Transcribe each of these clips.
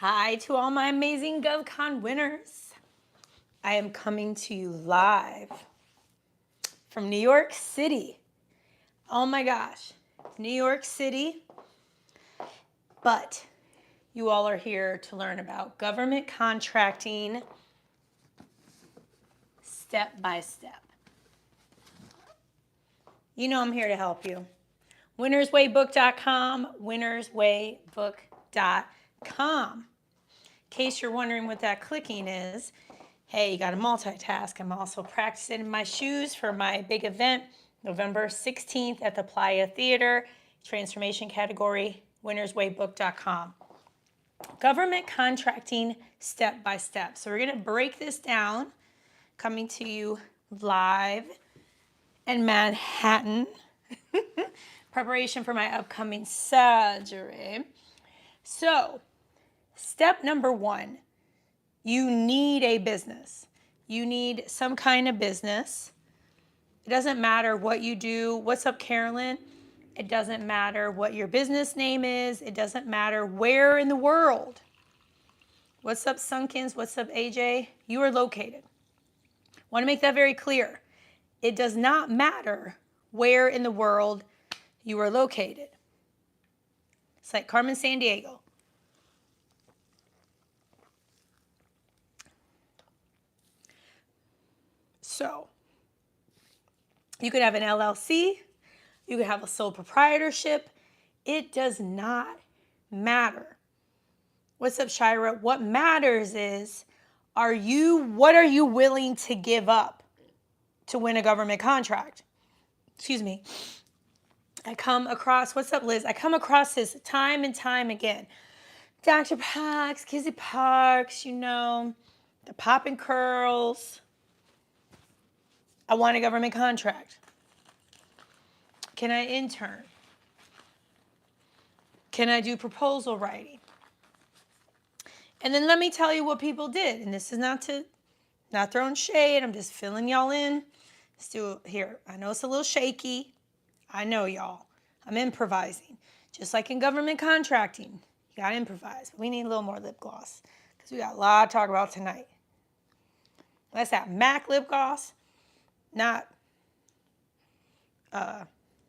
Hi to all my amazing GovCon winners. I am coming to you live from New York City. Oh my gosh, New York City. But you all are here to learn about government contracting step by step. You know I'm here to help you. winnerswaybook.com, winnerswaybook.com. In case you're wondering what that clicking is, hey, you got to multitask. I'm also practicing in my shoes for my big event, November 16th at the Playa Theater, transformation category, winnerswaybook.com. Government contracting step by step. So we're going to break this down, coming to you live in Manhattan. Preparation for my upcoming surgery. So, step number one, you need a business. You need some kind of business. It doesn't matter what you do. What's up, Carolyn? It doesn't matter what your business name is. It doesn't matter where in the world. What's up, Sunkins? What's up, AJ? You are located. Want to make that very clear. It does not matter where in the world you are located. It's like Carmen Sandiego. So, you could have an LLC, you could have a sole proprietorship. It does not matter. What's up, Shira? What matters is, what are you willing to give up to win a government contract? Excuse me. I come across, what's up, Liz? I come across this time and time again. Dr. Parks, Kizzy Parks, the popping curls. I want a government contract. Can I intern? Can I do proposal writing? And then let me tell you what people did. And this is not throwing shade. I'm just filling y'all in. Let's do it here. I know it's a little shaky. I know y'all. I'm improvising. Just like in government contracting, you got to improvise. But we need a little more lip gloss because we got a lot to talk about tonight. That's that MAC lip gloss. Not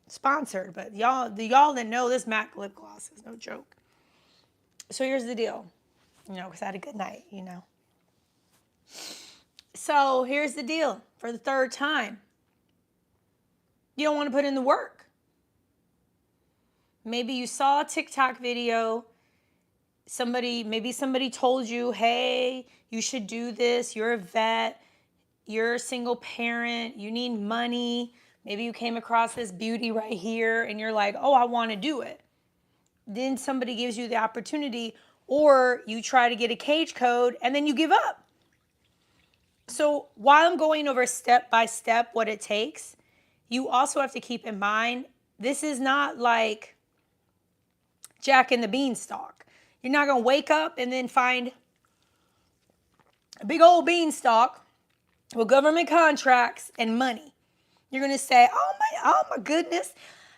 sponsored, but y'all that know this MAC lip gloss is no joke. So here's the deal, because I had a good night, So here's the deal for the third time. You don't want to put in the work. Maybe you saw a TikTok video. Maybe somebody told you, hey, you should do this. You're a vet. You're a single parent. You need money. Maybe you came across this beauty right here and you're like, oh, I want to do it. Then somebody gives you the opportunity, or you try to get a cage code and then you give up. So while I'm going over step by step what it takes, you also have to keep in mind, this is not like Jack and the Beanstalk. You're not going to wake up and then find a big old beanstalk with government contracts and money. You're going to say, oh my goodness,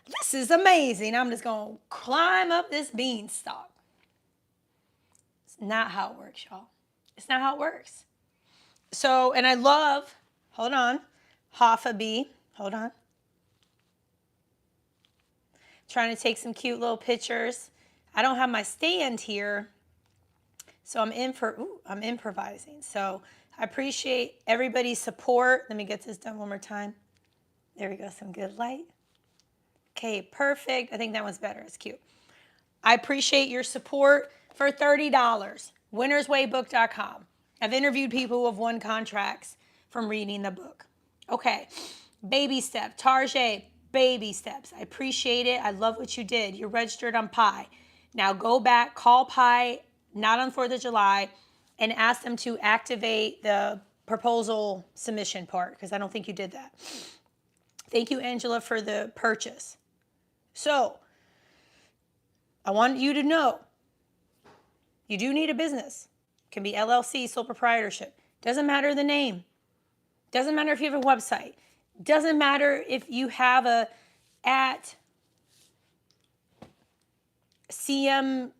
this is amazing. I'm just going to climb up this beanstalk. It's not how it works, y'all. It's not how it works. So, and I love, hold on, Hoffa B, hold on. Trying to take some cute little pictures. I don't have my stand here, so I'm improvising. So I appreciate everybody's support. Let me get this done one more time. There we go, some good light. Okay, perfect. I think that one's better. It's cute. I appreciate your support for $30. winnerswaybook.com. I've interviewed people who have won contracts from reading the book. Okay, baby step. Tarjay, baby steps. I appreciate it. I love what you did. You're registered on Pi. Now go back, call Pi, not on 4th of July, and ask them to activate the proposal submission part, because I don't think you did that. Thank you, Angela, for the purchase. So, I want you to know, you do need a business. It can be LLC, sole proprietorship. Doesn't matter the name. Doesn't matter if you have a website. Doesn't matter if you have a at CM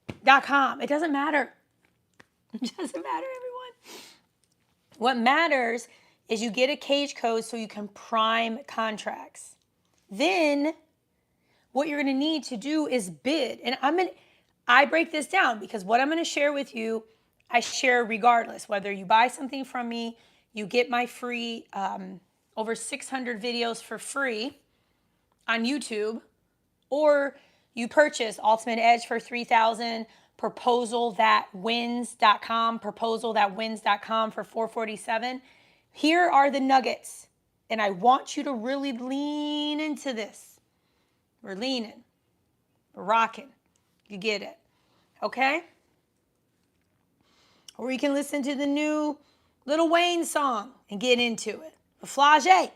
It doesn't matter. It doesn't matter, everyone. What matters is you get a cage code so you can prime contracts. Then what you're going to need to do is bid. And I break this down because what I'm going to share with you, I share regardless. Whether you buy something from me, you get my free over 600 videos for free on YouTube, or you purchase Ultimate Edge for $3,000, ProposalThatWins.com, ProposalThatWins.com for $447. Here are the nuggets, and I want you to really lean into this. We're leaning, we're rocking. You get it, okay? Or you can listen to the new Lil Wayne song and get into it. The Flage.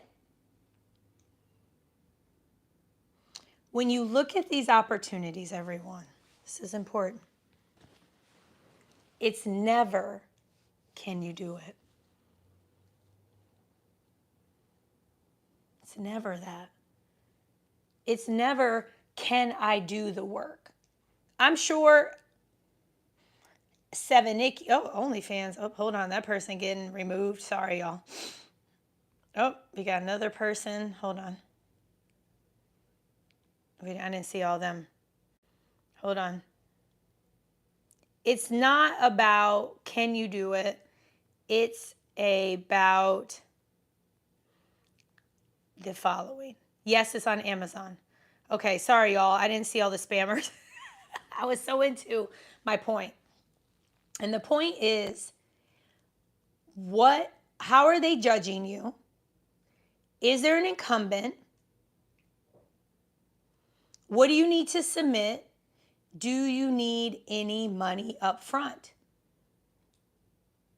When you look at these opportunities, everyone, this is important. It's never, can you do it? It's never that. It's never, can I do the work? I'm sure Nikki, OnlyFans. Oh, hold on. That person getting removed. Sorry, y'all. Oh, we got another person. Hold on. Wait, I didn't see all them. Hold on. It's not about can you do it. It's about the following. Yes, it's on Amazon. Okay, sorry, y'all. I didn't see all the spammers. I was so into my point. And the point is, how are they judging you? Is there an incumbent? What do you need to submit? Do you need any money up front?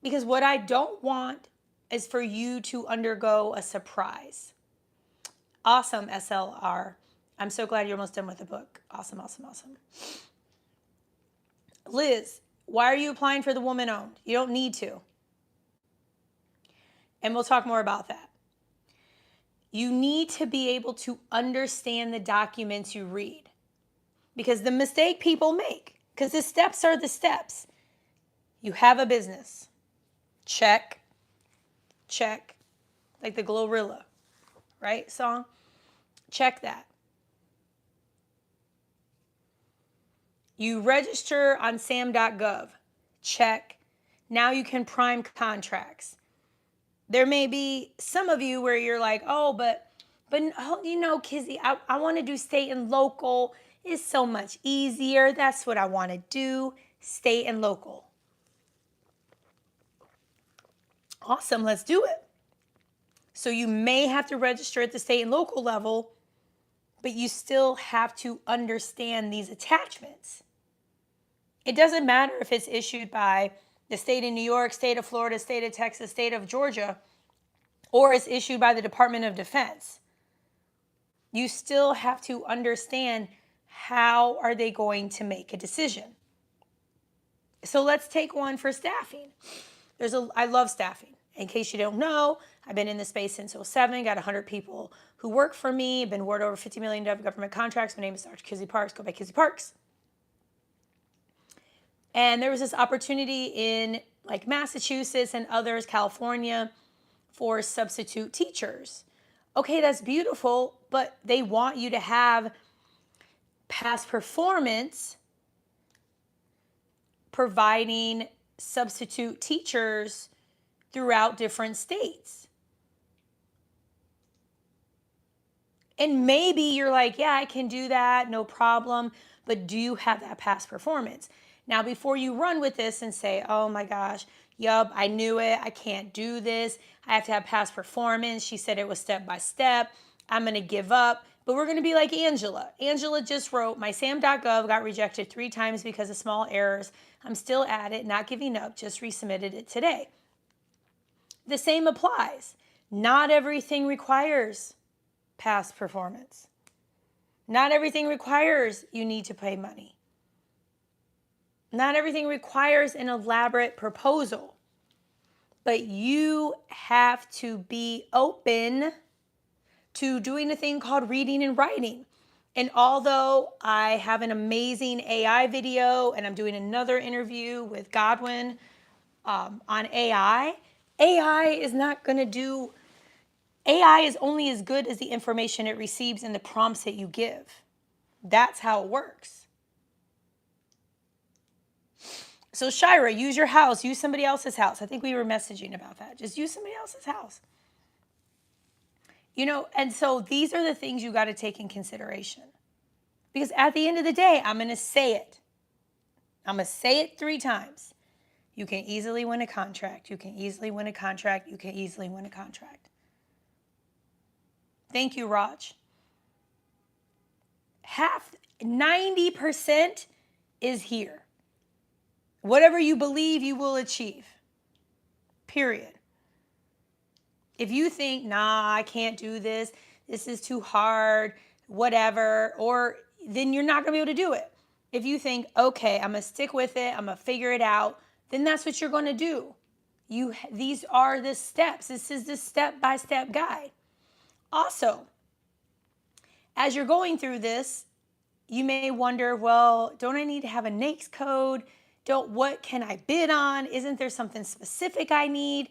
Because what I don't want is for you to undergo a surprise. Awesome, SLR. I'm so glad you're almost done with the book. Awesome, awesome, awesome. Liz, why are you applying for the woman owned? You don't need to. And we'll talk more about that. You need to be able to understand the documents you read. Because the mistake people make, because the steps are the steps. You have a business. Check. Check. Like the Glorilla, right? Song. Check that. You register on sam.gov. Check. Now you can prime contracts. There may be some of you where you're like, oh, but Kizzy, I want to do state and local. It's so much easier. That's what I want to do. State and local. Awesome. Let's do it. So you may have to register at the state and local level, but you still have to understand these attachments. It doesn't matter if it's issued by the state of New York, state of Florida, state of Texas, state of Georgia, or it's issued by the Department of Defense. You still have to understand how are they going to make a decision. So let's take one for staffing. I love staffing. In case you don't know, I've been in this space since 2007, got 100 people who work for me, been awarded over $50 million government contracts. My name is Dr. Kizzy Parks, go by Kizzy Parks. And there was this opportunity in like Massachusetts and others, California, for substitute teachers. Okay, that's beautiful, but they want you to have past performance providing substitute teachers throughout different states. And maybe you're like, yeah, I can do that, no problem, but do you have that past performance? Now, before you run with this and say, oh my gosh, yup, I knew it, I can't do this, I have to have past performance, she said it was step by step, I'm gonna give up. But we're gonna be like Angela. Angela just wrote, my sam.gov got rejected 3 times because of small errors. I'm still at it, not giving up, just resubmitted it today. The same applies. Not everything requires past performance. Not everything requires you need to pay money. Not everything requires an elaborate proposal. But you have to be open to doing a thing called reading and writing. And although I have an amazing AI video and I'm doing another interview with Godwin on AI, AI is not going to do, AI is only as good as the information it receives and the prompts that you give. That's how it works. So Shira, use your house, use somebody else's house. I think we were messaging about that. Just use somebody else's house. You know, and so these are the things you got to take in consideration. Because at the end of the day, I'm going to say it. I'm going to say it 3 times. You can easily win a contract. You can easily win a contract. You can easily win a contract. Thank you, Raj. 90% is here. Whatever you believe, you will achieve. Period. If you think, nah, I can't do this, this is too hard, whatever, or then you're not going to be able to do it. If you think, okay, I'm going to stick with it, I'm going to figure it out, then that's what you're going to do. These are the steps. This is the step-by-step guide. Also, as you're going through this, you may wonder, well, don't I need to have a NAICS code? What can I bid on? Isn't there something specific I need?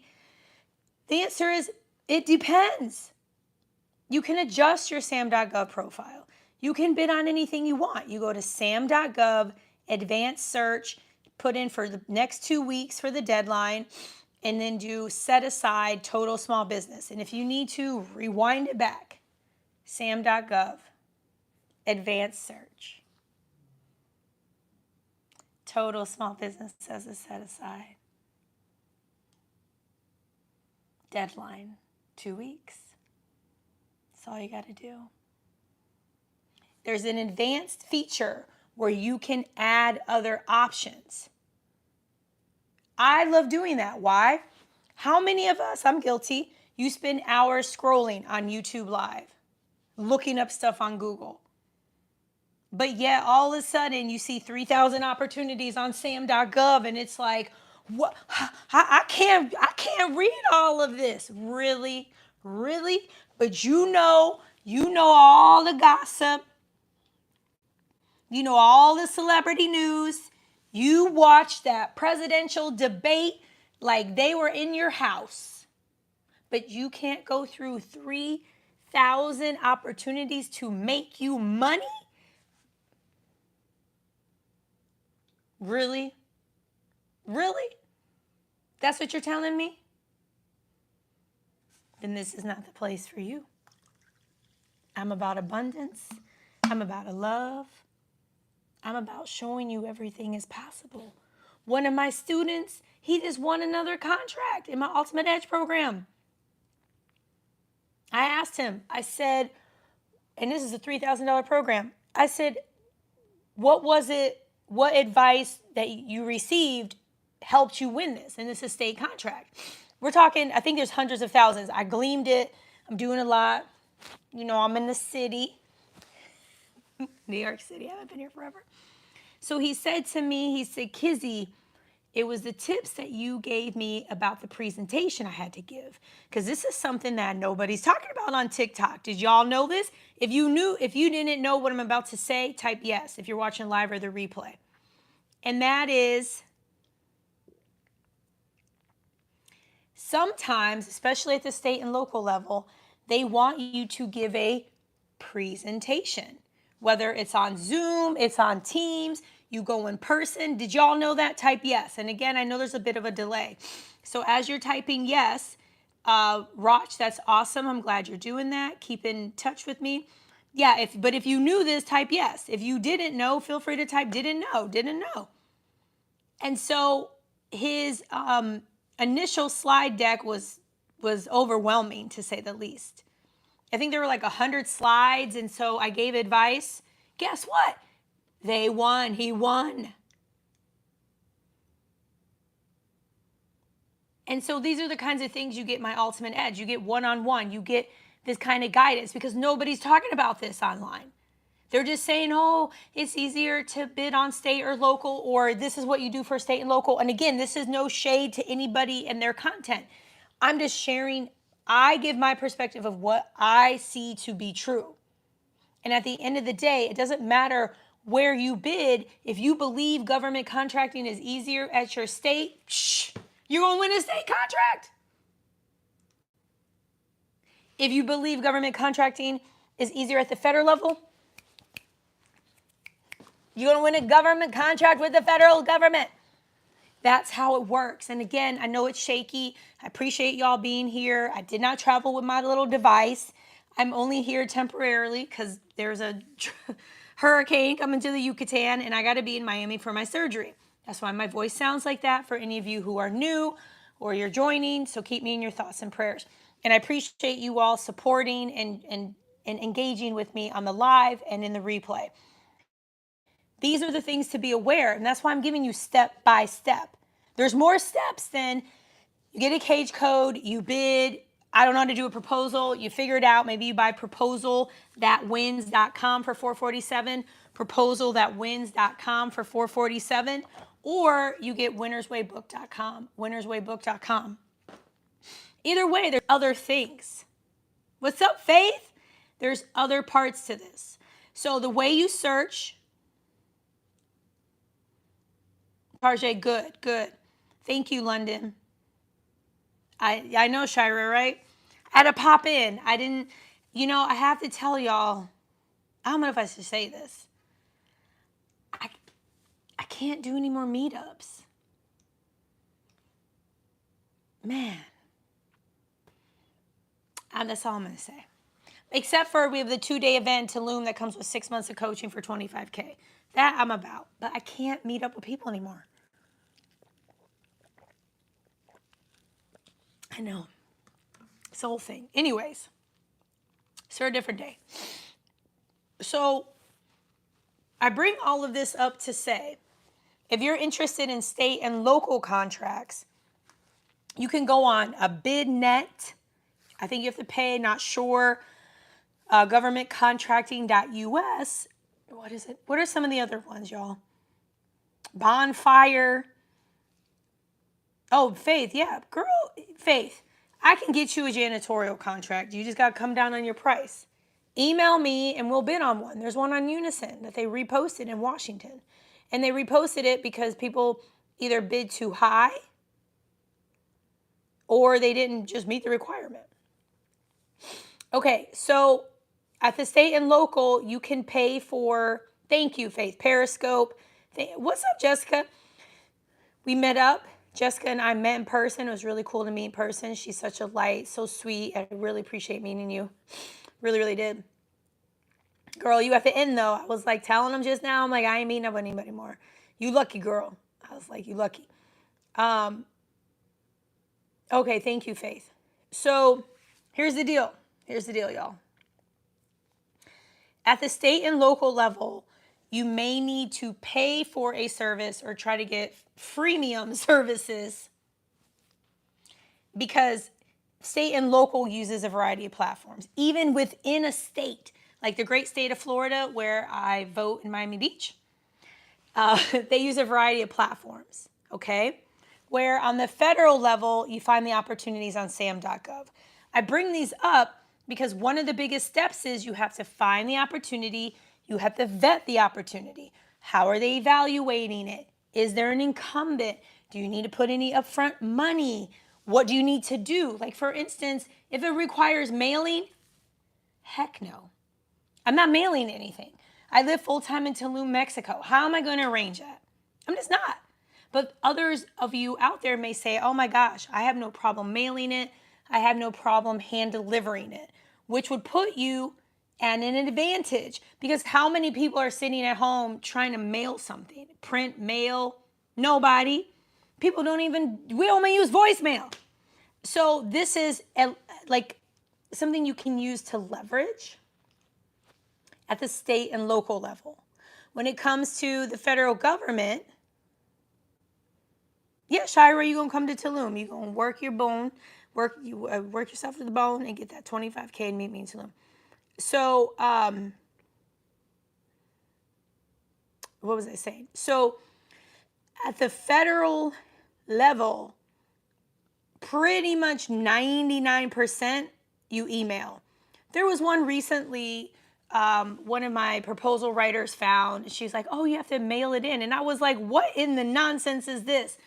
The answer is, it depends. You can adjust your SAM.gov profile. You can bid on anything you want. You go to SAM.gov, advanced search, put in for the next 2 weeks for the deadline, and then do set aside total small business. And if you need to, rewind it back. SAM.gov, advanced search. Total small business as a set aside. Deadline, 2 weeks. That's all you got to do. There's an advanced feature where you can add other options. I love doing that. Why? How many of us, I'm guilty, you spend hours scrolling on YouTube Live, looking up stuff on Google. But yet all of a sudden you see 3,000 opportunities on SAM.gov and it's like, what? I can't read all of this. Really? Really? But you know all the gossip. You know all the celebrity news. You watched that presidential debate like they were in your house. But you can't go through 3,000 opportunities to make you money? Really? Really? That's what you're telling me? Then this is not the place for you. I'm about abundance. I'm about love. I'm about showing you everything is possible. One of my students, he just won another contract in my Ultimate Edge program. I asked him, I said, and this is a $3,000 program. I said, what advice that you received helped you win this? And it's a state contract. We're talking, I think there's hundreds of thousands. I gleamed it. I'm doing a lot. You know, I'm in the city. New York City. I haven't been here forever. So he said to me, he said, Kizzy, it was the tips that you gave me about the presentation I had to give. Because this is something that nobody's talking about on TikTok. Did y'all know this? If you didn't know what I'm about to say, type yes if you're watching live or the replay. And that is, sometimes, especially at the state and local level, they want you to give a presentation. Whether it's on Zoom, it's on Teams, you go in person. Did y'all know that? Type yes. And again, I know there's a bit of a delay. So as you're typing yes, Roch, that's awesome. I'm glad you're doing that. Keep in touch with me. Yeah, but if you knew this, type yes. If you didn't know, feel free to type didn't know. And so his initial slide deck was overwhelming, to say the least. I think there were like 100 slides, and so I gave advice. Guess what? They won. He won. And so these are the kinds of things you get my Ultimate Edge. You get one-on-one. You get this kind of guidance because nobody's talking about this online. They're just saying, oh, it's easier to bid on state or local, or this is what you do for state and local. And again, this is no shade to anybody and their content. I'm just sharing. I give my perspective of what I see to be true. And at the end of the day, it doesn't matter where you bid. If you believe government contracting is easier at your state, you're going to win a state contract. If you believe government contracting is easier at the federal level, you're going to win a government contract with the federal government. That's how it works. And again, I know it's shaky. I appreciate y'all being here. I did not travel with my little device. I'm only here temporarily because there's a hurricane coming to the Yucatan and I got to be in Miami for my surgery. That's why my voice sounds like that for any of you who are new or you're joining. So keep me in your thoughts and prayers. And I appreciate you all supporting and engaging with me on the live and in the replay. These are the things to be aware, and that's why I'm giving you step by step. There's more steps than you get a cage code, you bid, I don't know how to do a proposal, you figure it out. Maybe you buy proposal.wins.com for $447, proposal.wins.com for $447, or you get winnerswaybook.com. Either way, there's other things. What's up, Faith? There's other parts to this. So the way you search, Tarjay, good. Thank you, London. I know Shira, right? I had to pop in. I didn't, I have to tell y'all, I don't know if I should say this. I can't do any more meetups. Man. That's all I'm going to say. Except for we have the 2-day event in Tulum that comes with 6 months of coaching for $25K. That I'm about. But I can't meet up with people anymore. I know. It's the whole thing. Anyways, it's for a different day. So I bring all of this up to say, if you're interested in state and local contracts, you can go on a BidNet. I think you have to pay, not sure. Governmentcontracting.us. What is it? What are some of the other ones, y'all? Bonfire. Oh, Faith, yeah. Girl, Faith, I can get you a janitorial contract. You just got to come down on your price. Email me and we'll bid on one. There's one on Unison that they reposted in Washington. And they reposted it because people either bid too high or they didn't just meet the requirement. Okay, so at the state and local, you can pay for, thank you, Faith, Periscope. What's up, Jessica? We met up. Jessica and I met in person. It was really cool to meet in person. She's such a light, so sweet. I really appreciate meeting you. Really, really did. Girl, you at the end, though. I was like telling them just now, I'm like, I ain't meeting up with anybody more. You lucky, girl. I was like, you lucky. Okay, thank you, Faith. So here's the deal. Here's the deal, y'all. At the state and local level, you may need to pay for a service or try to get freemium services because state and local uses a variety of platforms. Even within a state, like the great state of Florida, where I vote in Miami Beach, they use a variety of platforms, okay? Where on the federal level, you find the opportunities on sam.gov. I bring these up because one of the biggest steps is you have to find the opportunity, you have to vet the opportunity. How are they evaluating it? Is there an incumbent? Do you need to put any upfront money? What do you need to do? Like, for instance, if it requires mailing, heck no. I'm not mailing anything. I live full-time in Tulum, Mexico. How am I going to arrange that? I'm just not. But others of you out there may say, oh my gosh, I have no problem mailing it. I have no problem hand delivering it, which would put you at an advantage because how many people are sitting at home trying to mail something? Print, mail, nobody. People we only use voicemail. So this is like something you can use to leverage at the state and local level. When it comes to the federal government, yeah, Shira, you're going to come to Tulum. You're going to work your bone, work yourself to the bone and get that $25K and meet me in Tulum. So, what was I saying? So, at the federal level, pretty much 99% you email. There was one recently one of my proposal writers found. She's like, oh, you have to mail it in. And I was like, what in the nonsense is this?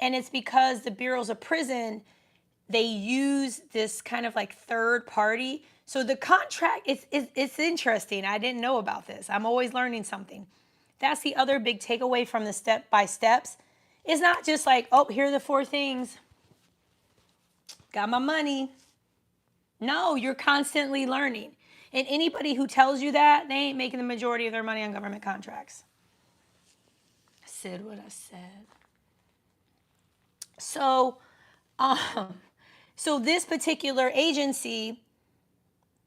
And it's because the bureaus of prison, they use this kind of like third party. So the contract, it's interesting. I didn't know about this. I'm always learning something. That's the other big takeaway from the step by steps. It's not just like, oh, here are the 4 things. Got my money. No, you're constantly learning. And anybody who tells you that, they ain't making the majority of their money on government contracts. I said what I said. So, so this particular agency,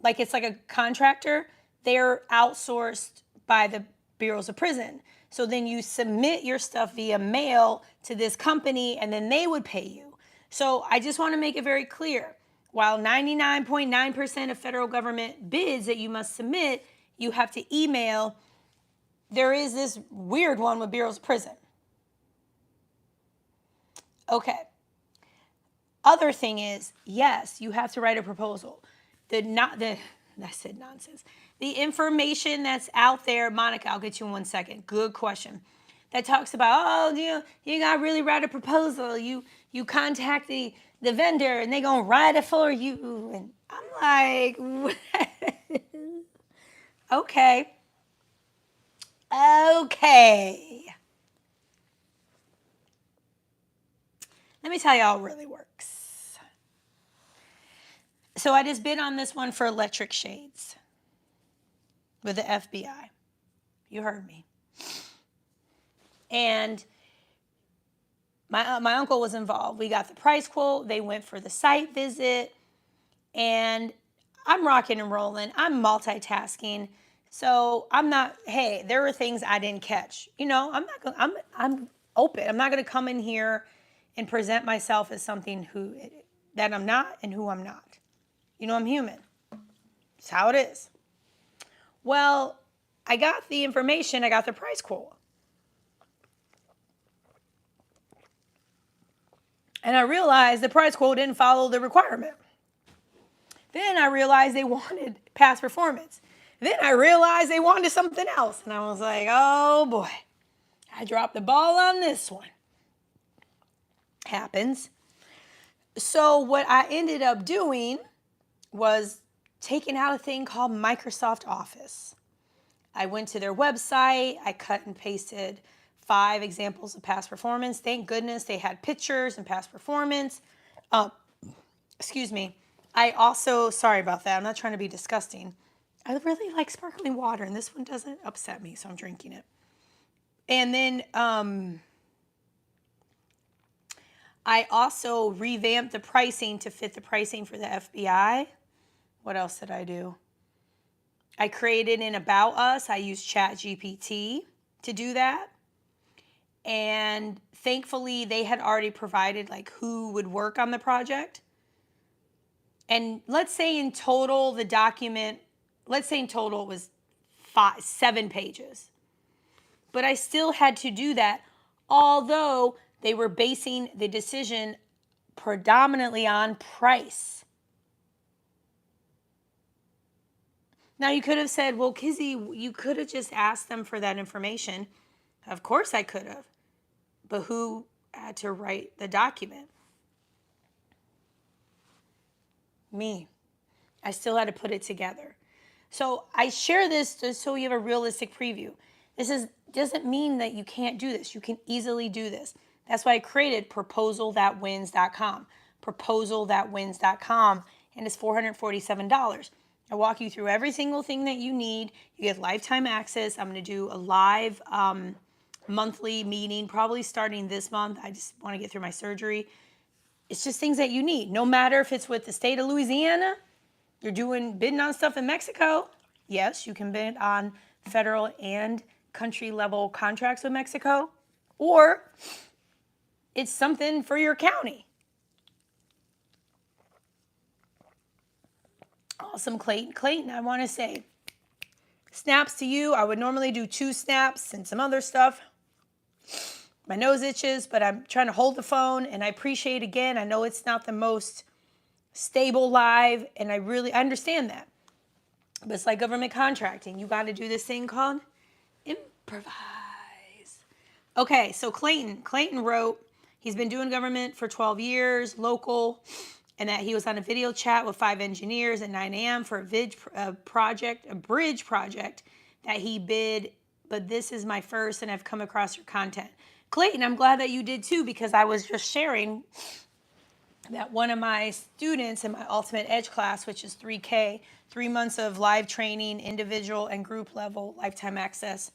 like it's like a contractor, they're outsourced by the bureaus of prison. So then you submit your stuff via mail to this company and then they would pay you. So I just want to make it very clear. While 99.9% of federal government bids that you must submit, you have to email, there is this weird one with bureaus of prison. Okay. Other thing is, yes, you have to write a proposal. I said nonsense. The information that's out there, Monica, I'll get you in 1 second. Good question. That talks about, oh, you got to really write a proposal. You contact the vendor and they going to write it for you. And I'm like, what? Okay. Let me tell you how it really works. So I just bid on this one for electric shades with the FBI. You heard me. And my uncle was involved. We got the price quote. They went for the site visit. And I'm rocking and rolling. I'm multitasking. So I'm not, hey, there were things I didn't catch. I'm open. I'm not going to come in here and present myself as something that I'm not and who I'm not. I'm human. It's how it is. Well, I got the information. I got the price quote. And I realized the price quote didn't follow the requirement. Then I realized they wanted past performance. Then I realized they wanted something else. And I was like, oh boy, I dropped the ball on this one. Happens. So what I ended up doing was taking out a thing called Microsoft Office. I went to their website. I cut and pasted 5 examples of past performance. Thank goodness they had pictures and past performance. Excuse me. I also, sorry about that. I'm not trying to be disgusting. I really like sparkling water, and this one doesn't upset me, so I'm drinking it. And then I also revamped the pricing to fit the pricing for the FBI. What else did I do? I created an About Us. I used ChatGPT to do that. And thankfully, they had already provided like who would work on the project. And let's say in total, the document, it was 7 pages. But I still had to do that, although they were basing the decision predominantly on price. Now you could have said, well, Kizzy, you could have just asked them for that information. Of course I could have. But who had to write the document? Me. I still had to put it together. So I share this just so you have a realistic preview. Doesn't mean that you can't do this. You can easily do this. That's why I created proposalthatwins.com. Proposalthatwins.com, and it's $447. I walk you through every single thing that you need. You get lifetime access. I'm going to do a live monthly meeting, probably starting this month. I just want to get through my surgery. It's just things that you need. No matter if it's with the state of Louisiana, you're bidding on stuff in Mexico. Yes, you can bid on federal and country level contracts with Mexico. Or it's something for your county. Awesome, Clayton. Clayton, I want to say, snaps to you. I would normally do 2 snaps and some other stuff. My nose itches, but I'm trying to hold the phone, and I appreciate, again, I know it's not the most stable live, and I understand that. But it's like government contracting. You got to do this thing called improvise. Okay, so Clayton wrote, he's been doing government for 12 years, local, and that he was on a video chat with 5 engineers at 9 a.m. for a bridge project that he bid, but this is my first and I've come across your content. Clayton, I'm glad that you did too, because I was just sharing that one of my students in my Ultimate Edge class, which is 3K, 3 months of live training, individual and group level, lifetime access,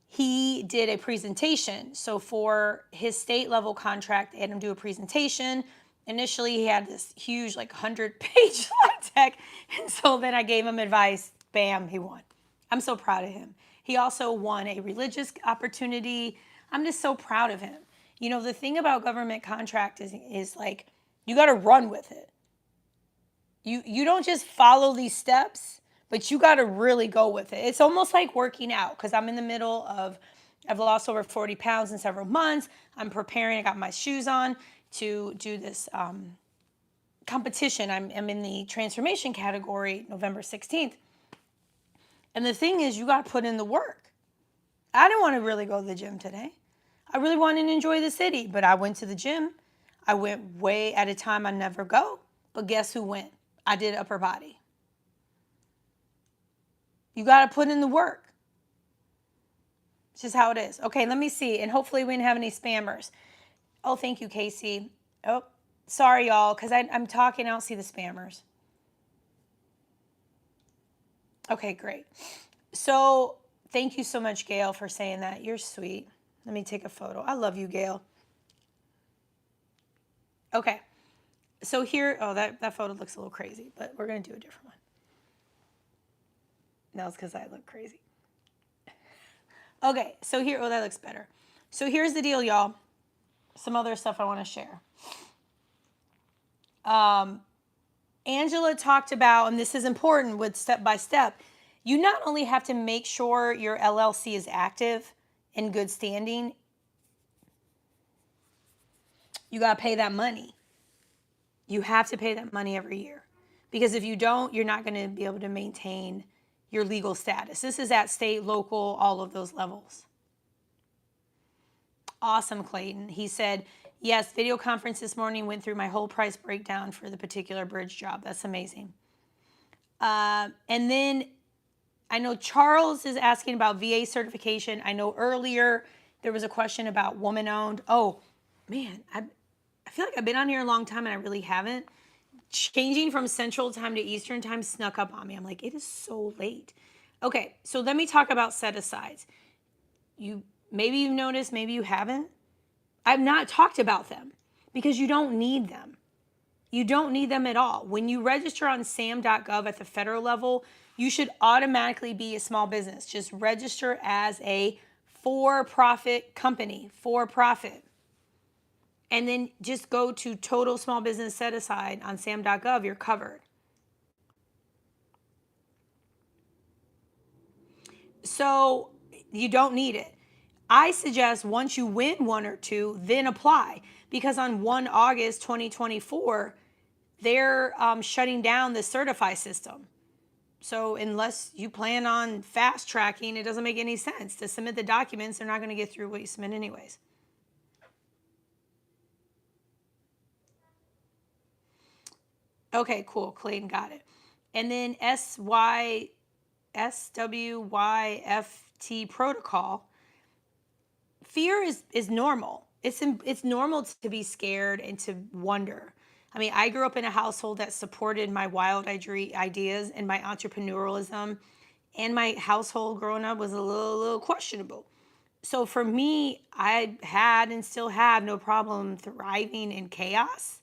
he did a presentation. So for his state level contract, they had him do a presentation. Initially, he had this huge, like 100-page slide deck. And so then I gave him advice. Bam, he won. I'm so proud of him. He also won a religious opportunity. I'm just so proud of him. You know, the thing about government contract is like, you got to run with it. You don't just follow these steps, but you got to really go with it. It's almost like working out, because I'm in the middle of, I've lost over 40 pounds in several months. I'm preparing. I got my shoes on to do this competition. I'm in the transformation category November 16th. And the thing is, you got to put in the work. I didn't want to really go to the gym today. I really wanted to enjoy the city, but I went to the gym. I went way at a time I never go. But guess who went? I did upper body. You got to put in the work. It's just how it is. Okay, let me see. And hopefully we didn't have any spammers. Oh, thank you, Casey. Oh, sorry, y'all, because I'm talking. I don't see the spammers. Okay, great. So thank you so much, Gail, for saying that. You're sweet. Let me take a photo. I love you, Gail. Okay. So here, oh, that photo looks a little crazy, but we're going to do a different one. No, it's because I look crazy. Okay, so here, oh, that looks better. So here's the deal, y'all. Some other stuff I want to share. Angela talked about, and this is important with step by step, you not only have to make sure your LLC is active in good standing, you got to pay that money. You have to pay that money every year. Because if you don't, you're not going to be able to maintain your legal status. This is at state, local, all of those levels. Awesome, Clayton. He said, yes, video conference this morning, went through my whole price breakdown for the particular bridge job. That's amazing. And then I know Charles is asking about VA certification. I know earlier there was a question about woman-owned. Oh, man, I feel like I've been on here a long time and I really haven't. Changing from Central Time to Eastern Time snuck up on me. I'm like, it is so late. Okay, so let me talk about set-asides. Maybe you've noticed, maybe you haven't. I've not talked about them because you don't need them. You don't need them at all. When you register on sam.gov at the federal level, you should automatically be a small business. Just register as a for-profit company, for-profit. And then just go to total small business set aside on sam.gov, you're covered. So you don't need it. I suggest once you win one or two, then apply. Because on 1 August 2024, they're shutting down the Certify system. So unless you plan on fast tracking, it doesn't make any sense to submit the documents. They're not going to get through what you submit anyways. Okay, cool. Clayton got it. And then SWYFT protocol. Fear is normal. It's normal to be scared and to wonder. I mean, I grew up in a household that supported my wild ideas and my entrepreneurialism, and my household growing up was a little questionable. So for me, I had and still have no problem thriving in chaos.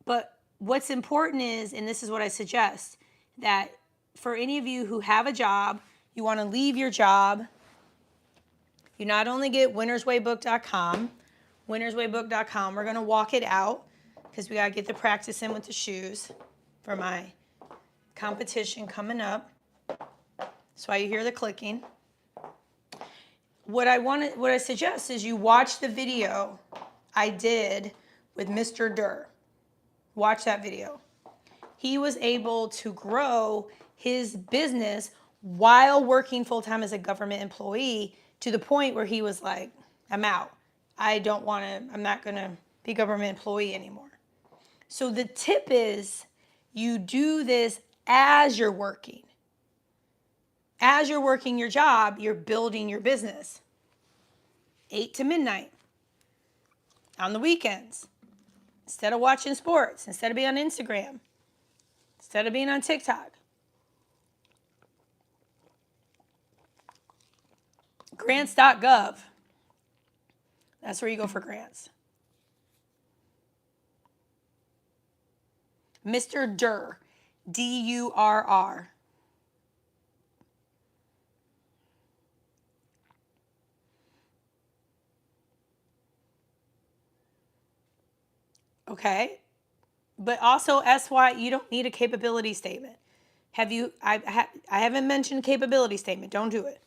But what's important is, and this is what I suggest, that for any of you who have a job, you want to leave your job, you not only get winnerswaybook.com, we're going to walk it out because we got to get the practice in with the shoes for my competition coming up. That's why you hear the clicking. What I suggest is you watch the video I did with Mr. Durr. Watch that video. He was able to grow his business while working full-time as a government employee to the point where he was like, I'm out. I'm not going to be a government employee anymore. So the tip is you do this as you're working. As you're working your job, you're building your business. 8 to midnight on the weekends. Instead of watching sports, instead of being on Instagram, instead of being on TikTok. Grants.gov. That's where you go for grants. Mr. Durr, D-U-R-R. Okay. But also, SY, you don't need a capability statement. I haven't mentioned capability statement. Don't do it.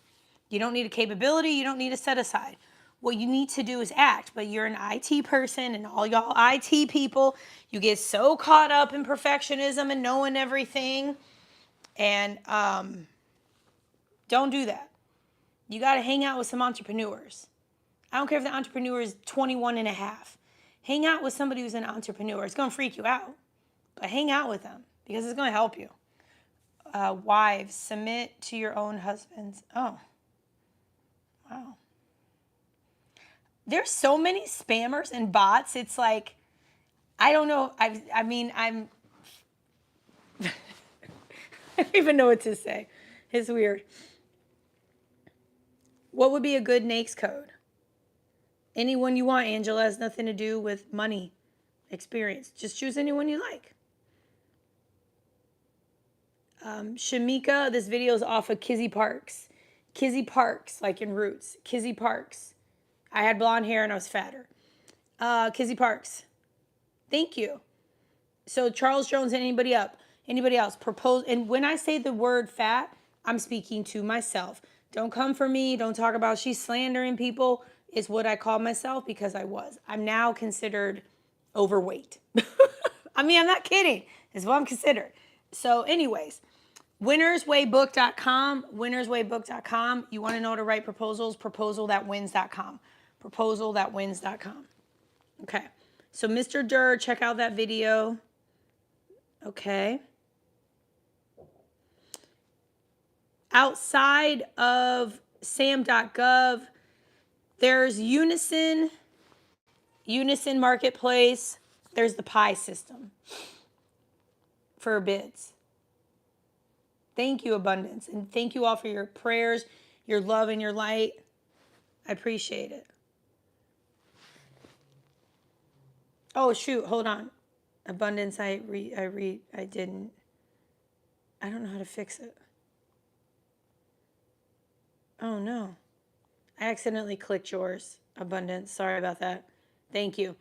You don't need a capability. You don't need a set aside. What you need to do is act. But you're an IT person, and all y'all IT people, you get so caught up in perfectionism and knowing everything. And don't do that. You got to hang out with some entrepreneurs. I don't care if the entrepreneur is 21 and a half. Hang out with somebody who's an entrepreneur. It's going to freak you out, but hang out with them because it's going to help you. Wives, submit to your own husbands. Oh, wow. There's so many spammers and bots. It's like, I don't know. I'm I don't even know what to say. It's weird. What would be a good NAICS code? Anyone you want, Angela. Has nothing to do with money, experience. Just choose anyone you like. Shamika, this video is off of Kizzy Parks. Kizzy Parks, like in Roots. Kizzy Parks. I had blonde hair and I was fatter. Kizzy Parks. Thank you. So Charles Jones and anybody else propose. And when I say the word fat, I'm speaking to myself. Don't come for me. Don't talk about she's slandering people. It's what I call myself because I was. I'm now considered overweight. I mean, I'm not kidding. It's what I'm considered. So anyways, winnerswaybook.com, winnerswaybook.com. You want to know how to write proposals? Proposal.wins.com. Proposal.wins.com. Okay. So Mr. Durr, check out that video. Okay. Outside of sam.gov, there's Unison Marketplace. There's the Pi system for bids. Thank you, Abundance. And thank you all for your prayers, your love, and your light. I appreciate it. Oh, shoot. Hold on. Abundance, I don't know how to fix it. Oh, no. I accidentally clicked yours, Abundance. Sorry about that. Thank you.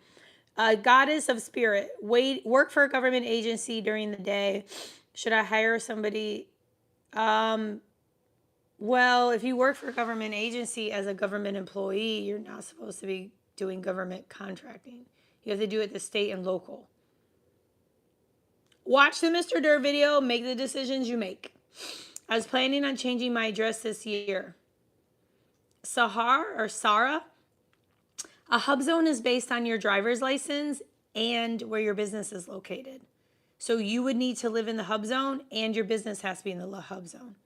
Goddess of Spirit. Work for a government agency during the day. Should I hire somebody? Well, if you work for a government agency as a government employee, you're not supposed to be doing government contracting. You have to do it the state and local. Watch the Mr. Durr video. Make the decisions you make. I was planning on changing my address this year. Sarah. A hub zone is based on your driver's license and where your business is located. So you would need to live in the hub zone and your business has to be in the hub zone.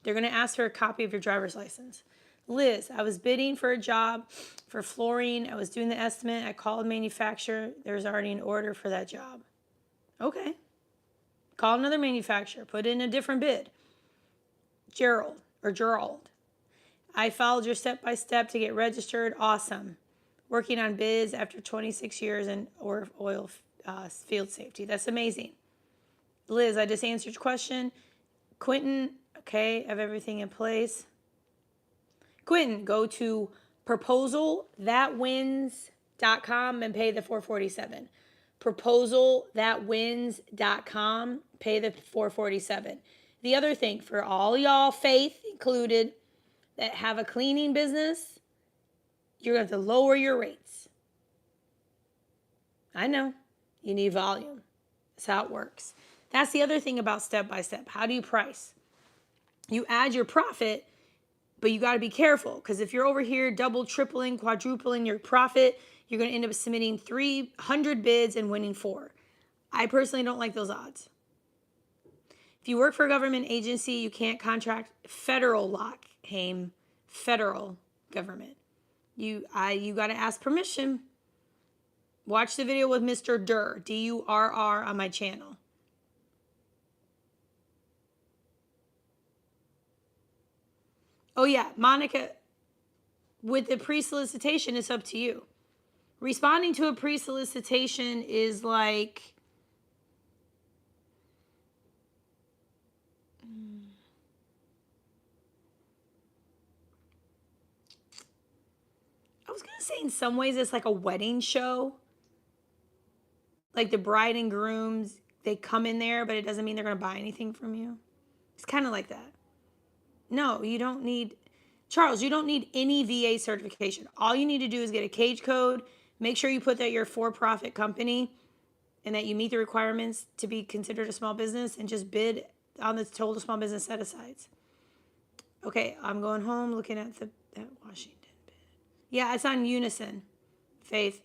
They're going to ask for a copy of your driver's license. Liz, I was bidding for a job for flooring. I was doing the estimate. I called manufacturer. There's already an order for that job. Okay. Call another manufacturer. Put in a different bid. Gerald. I followed your step-by-step to get registered. Awesome. Working on bids after 26 years in oil field safety. That's amazing. Liz, I just answered your question. Quentin, okay, I have everything in place. Quentin, go to proposalthatwins.com and pay the $447. Proposalthatwins.com, pay the $447. The other thing, for all y'all, Faith included, that have a cleaning business, you're going to have to lower your rates. I know. You need volume. That's how it works. That's the other thing about step by step. How do you price? You add your profit, but you got to be careful, because if you're over here double, tripling, quadrupling your profit, you're going to end up submitting 300 bids and winning 4. I personally don't like those odds. If you work for a government agency, you can't contract federal law, Haim, federal government. You got to ask permission. Watch the video with Mr. Durr, D-U-R-R, on my channel. Oh yeah, Monica, with the pre-solicitation, it's up to you. Responding to a pre-solicitation is like, I was going to say in some ways it's like a wedding show. Like the bride and grooms, they come in there, but it doesn't mean they're going to buy anything from you. It's kind of like that. No, you don't need, Charles, you don't need any VA certification. All you need to do is get a cage code, make sure you put that you're a for-profit company and that you meet the requirements to be considered a small business, and just bid on the total small business set-asides. Okay, I'm going home looking at that Washington bid. Yeah, it's on Unison, Faith.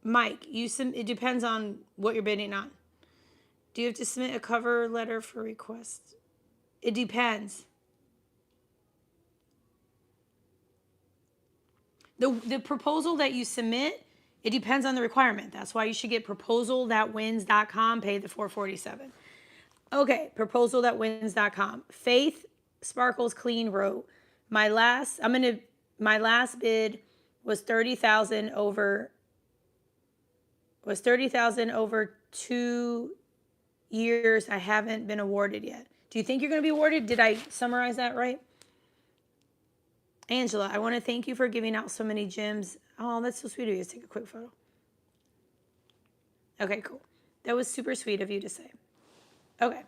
Mike, it depends on what you're bidding on. Do you have to submit a cover letter for request? It depends. The proposal that you submit, it depends on the requirement. That's why you should get proposal.wins.com, pay the $447. Okay, proposal.wins.com. Faith Sparkles Clean wrote, my last bid was 30,000 over 2 years. I haven't been awarded yet. Do you think you're going to be awarded? Did I summarize that right? Angela, I want to thank you for giving out so many gems. Oh, that's so sweet of you. Let's take a quick photo. Okay, cool. That was super sweet of you to say. Okay.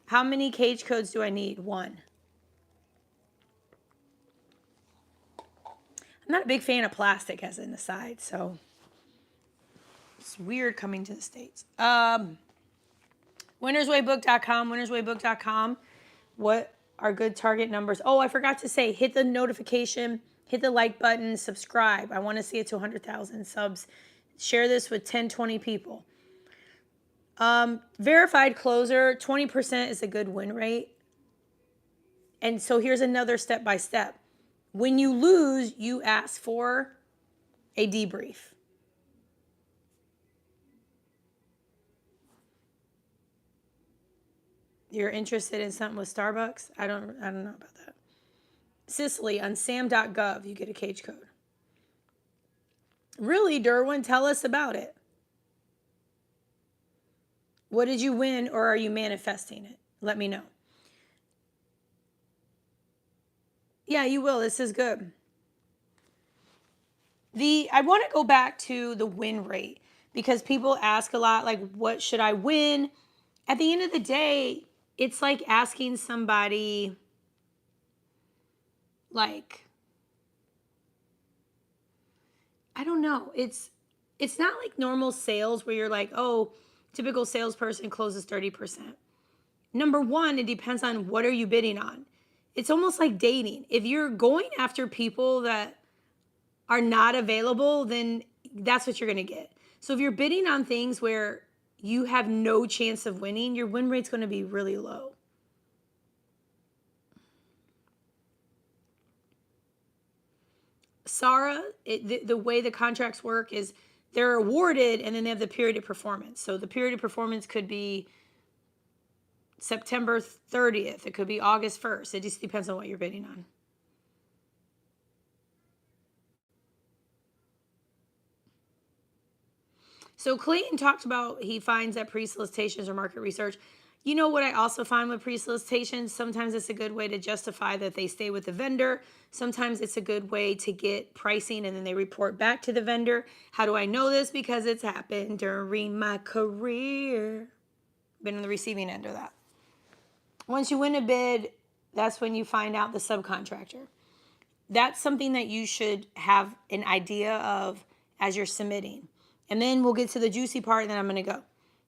How many cage codes do I need? 1. I'm not a big fan of plastic as an aside, so it's weird coming to the States. winnerswaybook.com, what are good target numbers? Oh, I forgot to say, hit the notification, hit the like button, subscribe. I want to see it to 100,000 subs. Share this with 10, 20 people. Verified closer, 20% is a good win rate. And so here's another step by step. When you lose, you ask for a debrief. You're interested in something with Starbucks? I don't know about that. Sicily, on sam.gov, you get a cage code. Really, Derwin, tell us about it. What did you win, or are you manifesting it? Let me know. Yeah, you will. This is good. I want to go back to the win rate, because people ask a lot, like, what should I win? At the end of the day, it's like asking somebody, like, I don't know. It's not like normal sales where you're like, oh, typical salesperson closes 30%. Number one, it depends on what are you bidding on. It's almost like dating. If you're going after people that are not available, then that's what you're going to get. So if you're bidding on things where you have no chance of winning, your win rate's going to be really low. Sarah, the way the contracts work is they're awarded and then they have the period of performance. So the period of performance could be September 30th. It could be August 1st. It just depends on what you're bidding on. So Clayton talked about, he finds that pre-solicitations or market research. You know what I also find with pre-solicitations? Sometimes it's a good way to justify that they stay with the vendor. Sometimes it's a good way to get pricing and then they report back to the vendor. How do I know this? Because it's happened during my career. Been on the receiving end of that. Once you win a bid, that's when you find out the subcontractor. That's something that you should have an idea of as you're submitting. And then we'll get to the juicy part and then I'm going to go.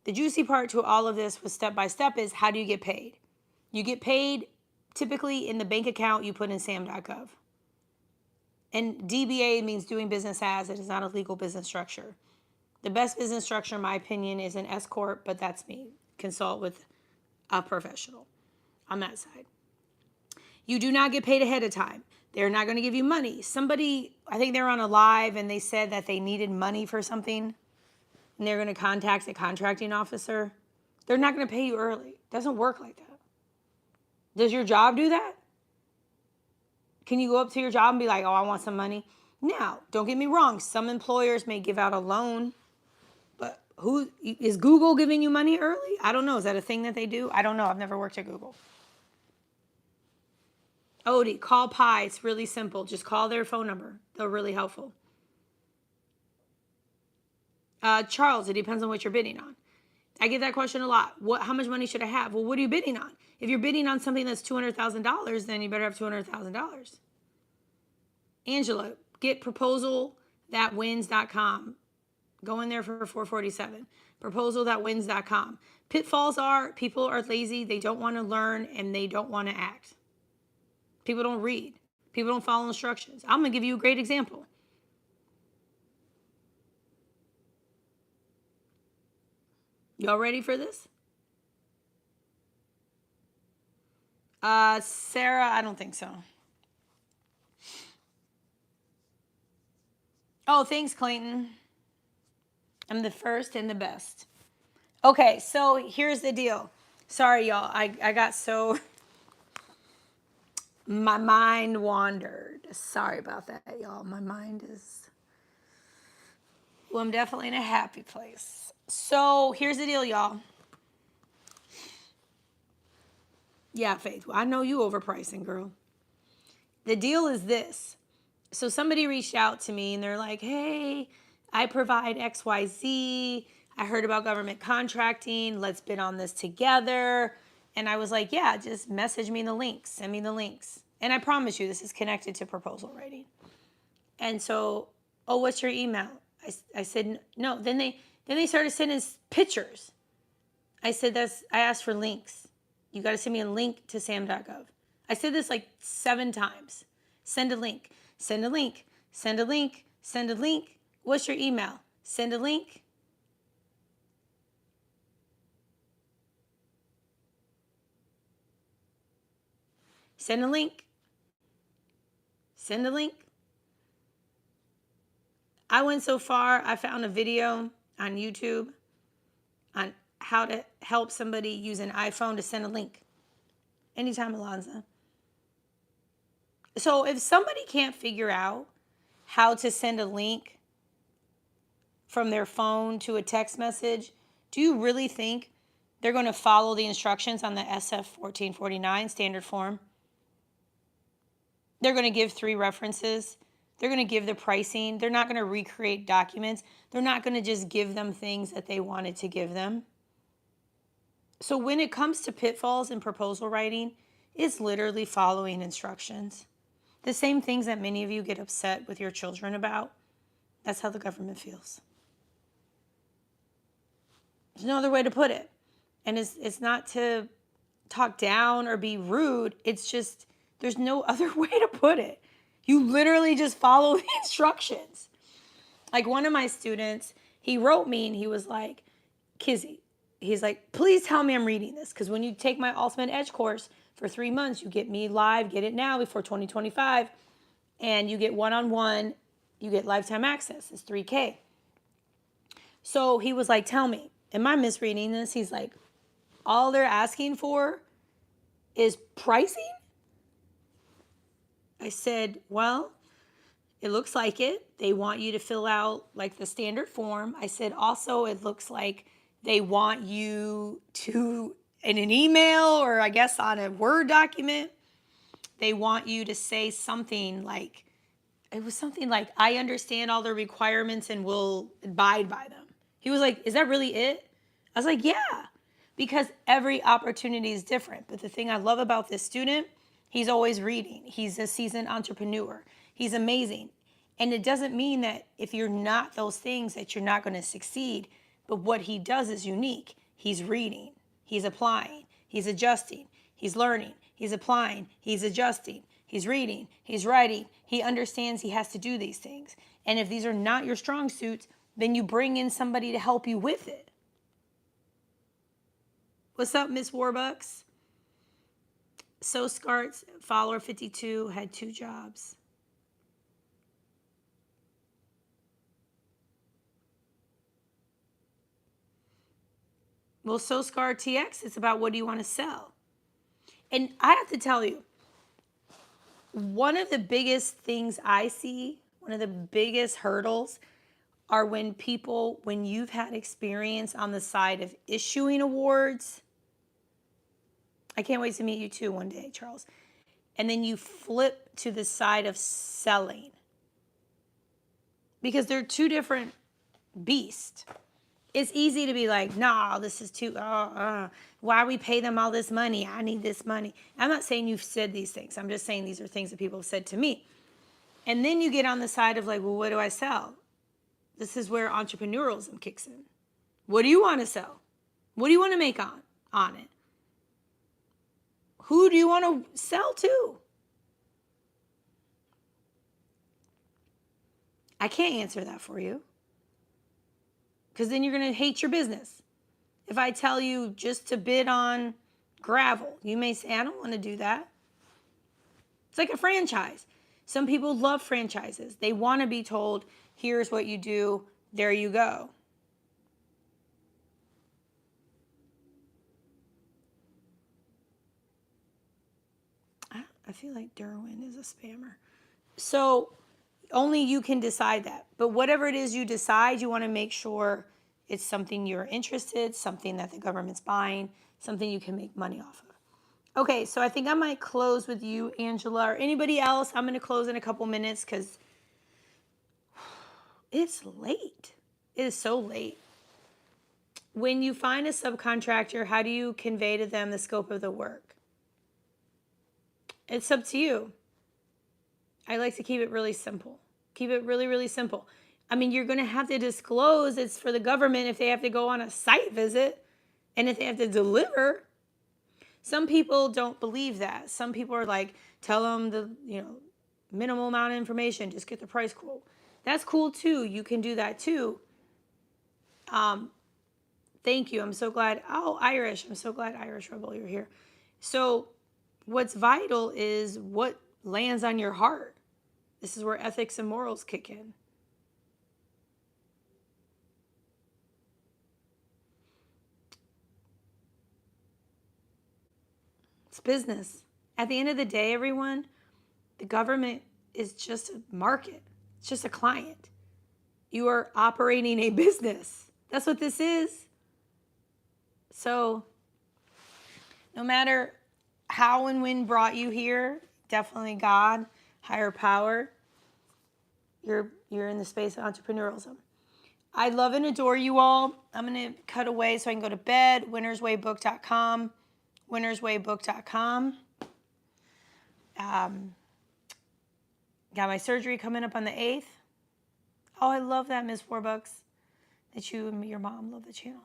The juicy part to all of this with step by step is, how do you get paid? You get paid typically in the bank account you put in sam.gov. And DBA means doing business as. It is not a legal business structure. The best business structure, in my opinion, is an S Corp, but that's me. Consult with a professional on that side. You do not get paid ahead of time. They're not going to give you money. Somebody, I think they were on a live and they said that they needed money for something and they're going to contact the contracting officer. They're not going to pay you early. It doesn't work like that. Does your job do that? Can you go up to your job and be like, oh, I want some money? Now, don't get me wrong. Some employers may give out a loan, but who is Google giving you money early? I don't know. Is that a thing that they do? I don't know. I've never worked at Google. Odie, call Pi. It's really simple. Just call their phone number. They're really helpful. Charles, it depends on what you're bidding on. I get that question a lot. How much money should I have? Well, what are you bidding on? If you're bidding on something that's $200,000, then you better have $200,000. Angela, get proposal.wins.com. Go in there for $447. Proposal.wins.com. Pitfalls are people are lazy, they don't want to learn, and they don't want to act. People don't read. People don't follow instructions. I'm going to give you a great example. Y'all ready for this? Sarah, I don't think so. Oh, thanks, Clayton. I'm the first and the best. Okay, so here's the deal. Sorry, y'all. I got so... My mind wandered. Sorry about that, y'all. My mind is... Well, I'm definitely in a happy place. So here's the deal, y'all. Yeah, Faith, I know you overpricing, girl. The deal is this. So somebody reached out to me and they're like, hey, I provide XYZ. I heard about government contracting. Let's bid on this together. And I was like, yeah, just message me the links. Send me the links. And I promise you, this is connected to proposal writing. And so, oh, what's your email? I said, no. Then they started sending pictures. I said, I asked for links. You got to send me a link to sam.gov. I said this like 7 times. Send a link. Send a link. Send a link. Send a link. What's your email? Send a link. Send a link. Send a link. I went so far, I found a video on YouTube on how to help somebody use an iPhone to send a link. Anytime, Alonza. So if somebody can't figure out how to send a link from their phone to a text message, do you really think they're going to follow the instructions on the SF 1449 standard form? They're going to give 3 references. They're going to give the pricing. They're not going to recreate documents. They're not going to just give them things that they wanted to give them. So when it comes to pitfalls in proposal writing, it's literally following instructions. The same things that many of you get upset with your children about, that's how the government feels. There's no other way to put it. And it's not to talk down or be rude. It's just, there's no other way to put it. You literally just follow the instructions. Like one of my students, he wrote me and he was like, Kizzy, he's like, please tell me I'm reading this. Because when you take my Ultimate Edge course for 3 months, you get me live, get it now before 2025. And you get one-on-one, you get lifetime access. It's $3,000. So he was like, tell me, am I misreading this? He's like, all they're asking for is pricing? I said, well, it looks like it. They want you to fill out like the standard form. I said, also, it looks like they want you to, in an email or I guess on a Word document, they want you to say something like, it was something like, I understand all the requirements and will abide by them. He was like, is that really it? I was like, yeah, because every opportunity is different. But the thing I love about this student, he's always reading. He's a seasoned entrepreneur. He's amazing. And it doesn't mean that if you're not those things that you're not going to succeed. But what he does is unique. He's reading, he's applying, he's adjusting, he's learning, he's applying, he's adjusting, he's reading, he's writing. He understands he has to do these things. And if these are not your strong suits, then you bring in somebody to help you with it. What's up, Miss Warbucks? So Scarts, follower 52, had 2 jobs. Well, SoScar TX, it's about what do you want to sell. And I have to tell you, one of the biggest things I see, one of the biggest hurdles are when you've had experience on the side of issuing awards. I can't wait to meet you too one day, Charles. And then you flip to the side of selling. Because they're 2 different beasts. It's easy to be like, nah, this is too, why we pay them all this money? I need this money. I'm not saying you've said these things. I'm just saying these are things that people have said to me. And then you get on the side of like, well, what do I sell? This is where entrepreneurialism kicks in. What do you want to sell? What do you want to make on it? Who do you want to sell to? I can't answer that for you. Because then you're going to hate your business. If I tell you just to bid on gravel, you may say, I don't want to do that. It's like a franchise. Some people love franchises. They want to be told, here's what you do, there you go. I feel like Derwin is a spammer. So only you can decide that. But whatever it is you decide, you want to make sure it's something you're interested, something that the government's buying, something you can make money off of. Okay, so I think I might close with you, Angela, or anybody else. I'm going to close in a couple minutes because it's late. It is so late. When you find a subcontractor, how do you convey to them the scope of the work? It's up to you. I like to keep it really simple. Keep it really, really simple. I mean, you're going to have to disclose it's for the government if they have to go on a site visit and if they have to deliver. Some people don't believe that. Some people are like, tell them the, minimal amount of information, just get the price quote. That's cool too. You can do that too. Thank you. I'm so glad. Oh, Irish. I'm so glad, Irish Rebel, you're here. So what's vital is what lands on your heart. This is where ethics and morals kick in. It's business. At the end of the day, everyone, the government is just a market. It's just a client. You are operating a business. That's what this is. So no matter how and when brought you here, definitely God, higher power, you're in the space of entrepreneurialism. I love and adore you all. I'm going to cut away so I can go to bed. winnerswaybook.com. winnerswaybook.com. Got my surgery coming up on the 8th. Oh, I love that, Ms. $4, that you and your mom love the channel.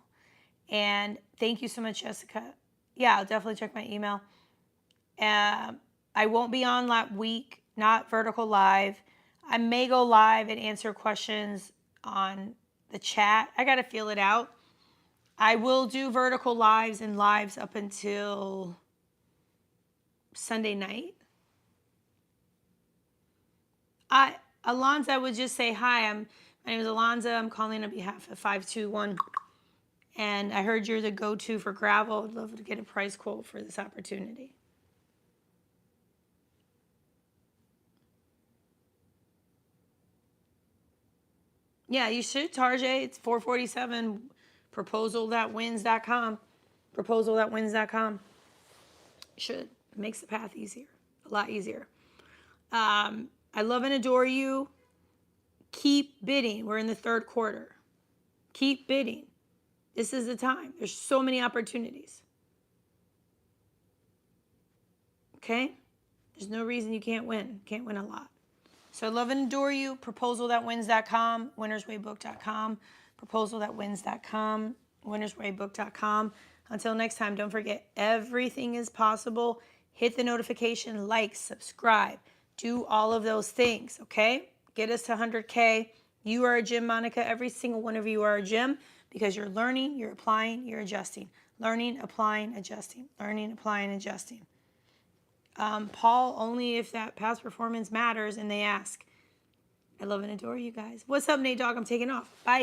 And thank you so much, Jessica. Yeah, I'll definitely check my email. I won't be on that week, not vertical live. I may go live and answer questions on the chat. I got to feel it out. I will do vertical lives and lives up until Sunday night. Alonza would just say, hi, my name is Alonza. I'm calling on behalf of 521. And I heard you're the go-to for gravel. I'd love to get a price quote for this opportunity. Yeah, you should, Tarjay. It's 447 proposal.wins.com. Proposal.wins.com. Should. It makes the path easier. A lot easier. I love and adore you. Keep bidding. We're in the 3rd quarter. Keep bidding. This is the time. There's so many opportunities. Okay? There's no reason you can't win. Can't win a lot. So love and adore you. Proposal.wins.com, winnerswaybook.com, proposal.wins.com, winnerswaybook.com. Until next time, don't forget, everything is possible. Hit the notification, like, subscribe, do all of those things, okay? Get us to 100K. You are a gym, Monica. Every single one of you are a gym because you're learning, you're applying, you're adjusting. Learning, applying, adjusting. Learning, applying, adjusting. Paul, only if that past performance matters and they ask. I love and adore you guys. What's up, Nate Dogg? I'm taking off. Bye.